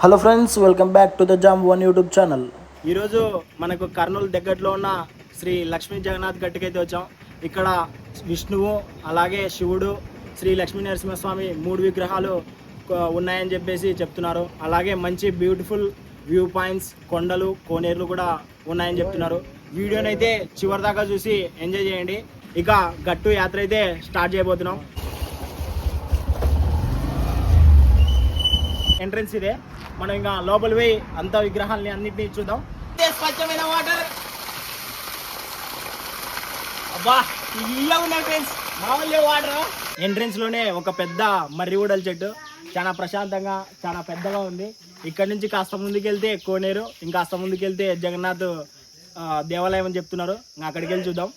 Hello friends, welcome back to the jam one YouTube channel. ఈరోజు మనకు కర్నూలు దగ్గరలో ఉన్న శ్రీ లక్ష్మీ జగన్నాథ్ గట్టుకైతే వచ్చాం. ఇక్కడ విష్ణువు అలాగే శివుడు శ్రీ లక్ష్మీ నరసింహస్వామి 3 విగ్రహాలు ఉన్నాయని చెప్పేసి చెప్తున్నారు. అలాగే మంచి బ్యూటిఫుల్ వ్యూ పాయింట్స్, కొండలు, కోనేరులు కూడా ఉన్నాయని చెప్తున్నారు. వీడియోని అయితే చివరి దాకా చూసి ఎంజాయ్ చేయండి. ఇక గట్టు యాత్ర అయితే స్టార్ట్ చేయబోతున్నాం. ఎంట్రన్స్ ఇదే. మనం ఇంకా లోపలి పోయి అంత విగ్రహాలని అన్నింటినీ చూద్దాం. స్వచ్ఛమైన వాటర్, అబ్బా ఇలా ఉన్నాయి ఫ్రెండ్స్, మామూలు వాటర్. ఎంట్రన్స్ లోనే ఒక పెద్ద మర్రిగూడల చెట్టు, చాలా ప్రశాంతంగా చాలా పెద్దగా ఉంది. ఇక్కడ నుంచి కాస్త ముందుకెళ్తే కోనేరు, ఇంకాస్త ముందుకెళ్తే జగన్నాథ్ దేవాలయం అని చెప్తున్నారు. అక్కడికి వెళ్ళి చూద్దాం.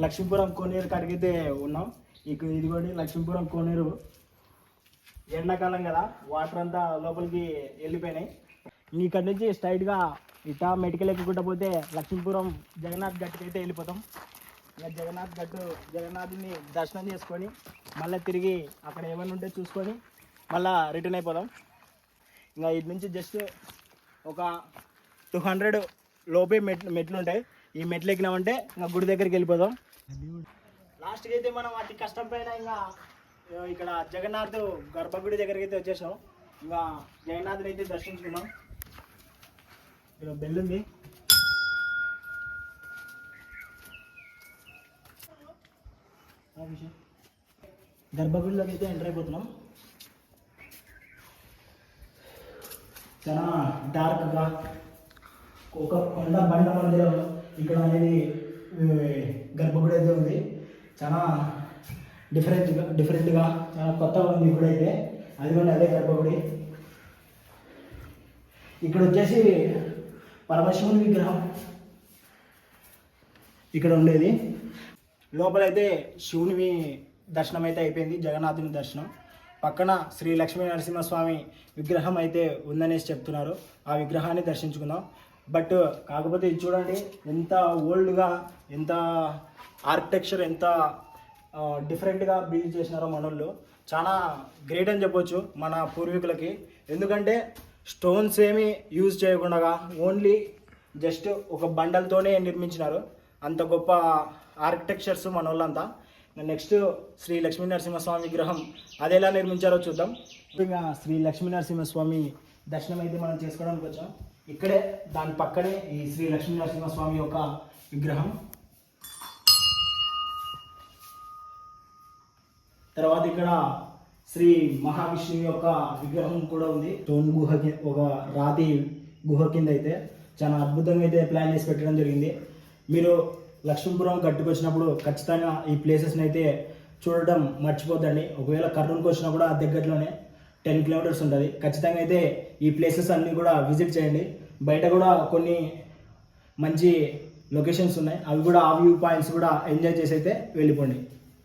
లక్ష్మీపురం కోనేరు కాడికైతే ఉన్నాం. ఇదిగోండి లక్ష్మీపురం కోనేరు. ఎండాకాలం కదా, వాటర్ అంతా లోపలికి వెళ్ళిపోయినాయి. ఇక్కడ నుంచి స్ట్రైట్గా ఇటా మెటికల్ ఎక్కుకుంటా పోతే లక్ష్మీపురం జగన్నాథ్ గట్టుకైతే వెళ్ళిపోతాం. ఇక జగన్నాథుని దర్శనం చేసుకొని మళ్ళీ తిరిగి అక్కడ ఏమైనా ఉంటే చూసుకొని మళ్ళీ రిటర్న్ అయిపోదాం. ఇంకా ఇటు నుంచి జస్ట్ ఒక 200 లోపే మెట్లు ఉంటాయి. ఈ మెట్లు ఎక్కినామంటే ఇంకా గుడి దగ్గరికి వెళ్ళిపోదాం. లాస్ట్కి అయితే మనం అతి కష్టం పైన ఇంకా ఇక్కడ జగన్నాథ్ గర్భగుడి దగ్గరికి అయితే వచ్చేసాం. ఇంకా జగన్నాథుని అయితే దర్శించుకున్నాం. ఇక్కడ బెల్ ఉంది. గర్భగుడిలోకి అయితే ఎంటర్ అయిపోతున్నాం. చాలా డార్క్గా ఒక కొండ బండ మధ్యలో ఇక్కడ అనేది గర్భగుడి అయితే ఉంది. చాలా డిఫరెంట్గా చాలా కొత్తగా ఉంది ఇప్పుడైతే. అది కూడా అదే గర్భగుడి. ఇక్కడ వచ్చేసి పరమశివుని విగ్రహం ఇక్కడ ఉండేది. లోపలైతే శివుని దర్శనం అయితే అయిపోయింది, జగన్నాథుని దర్శనం. పక్కన శ్రీ లక్ష్మీ నరసింహస్వామి విగ్రహం అయితే ఉందనేసి చెప్తున్నారు. ఆ విగ్రహాన్ని దర్శించుకుందాం. బట్ కాకపోతే ఇది చూడండి, ఎంత ఓల్డ్గా, ఎంత ఆర్కిటెక్చర్, ఎంత డిఫరెంట్గా బిల్డ్ చేసినారో మనోళ్ళు. చాలా గ్రేట్ అని చెప్పొచ్చు మన పూర్వీకులకి. ఎందుకంటే స్టోన్స్ ఏమీ యూజ్ చేయకుండా ఓన్లీ జస్ట్ ఒక బండలతోనే నిర్మించినారు. అంత గొప్ప ఆర్కిటెక్చర్స్ మన వాళ్ళంతా. నెక్స్ట్ శ్రీ లక్ష్మీ నరసింహస్వామి విగ్రహం అది ఎలా నిర్మించారో చూద్దాం. ఇంకా శ్రీ లక్ష్మీ నరసింహస్వామి దర్శనం అయితే మనం చేసుకోవడానికి వచ్చాం. ఇక్కడే దాని పక్కనే ఈ శ్రీ లక్ష్మీ నరసింహస్వామి యొక్క విగ్రహం. తర్వాత ఇక్కడ శ్రీ మహావిష్ణువు యొక్క విగ్రహం కూడా ఉంది. స్టోన్ గుహ, ఒక రాతి గుహ కింద అయితే చాలా అద్భుతంగా అయితే ప్లాన్ చేసి పెట్టడం జరిగింది. మీరు లక్ష్మీపురం గట్టుకొచ్చినప్పుడు ఖచ్చితంగా ఈ ప్లేసెస్ని అయితే చూడడం మర్చిపోద్దండి. ఒకవేళ కర్నూలుకి వచ్చినా కూడా దగ్గరలోనే 10 కిలోమీటర్స్ ఉంటుంది. ఖచ్చితంగా అయితే ఈ ప్లేసెస్ అన్నీ కూడా విజిట్ చేయండి. బయట కూడా కొన్ని మంచి లొకేషన్స్ ఉన్నాయి, అవి కూడా ఆ వ్యూ పాయింట్స్ కూడా ఎంజాయ్ చేసి అయితే వెళ్ళిపోండి.